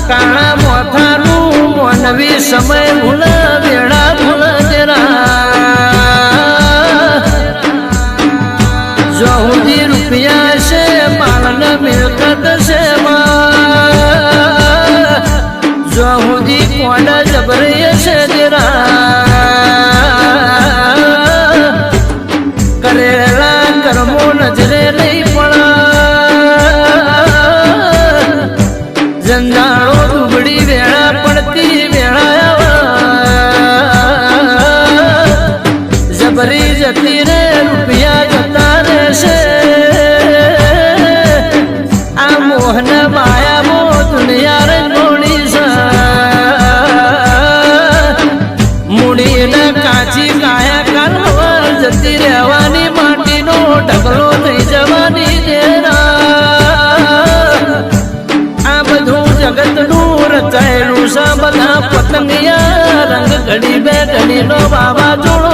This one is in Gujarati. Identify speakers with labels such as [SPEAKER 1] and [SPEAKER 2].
[SPEAKER 1] કાળા મોથાનું મોનવી સમય ભૂલ વેળા ભૂલ જો સુધી રૂપિયા છે માલ મિલકત છે જો સુધી કોણ જબરી છે કરેલા કર્મો નજરે નહીં પણ જંજાળો દુબળી વેળા પડતી વેળા જબરી જતી રે રૂપિયા જતા રહેશે આ મોહન માયા દુનિયા રે મોડી છે મૂડીને કાચી કાયા કાલવા જતી રહેવાની માટીનો ઢગલો થઈ જવાની આ બધું જગતનું રચાયેલું છે બધા પતંગિયા રંગ ઘડી બે ઘડીનો વાવાઝોડો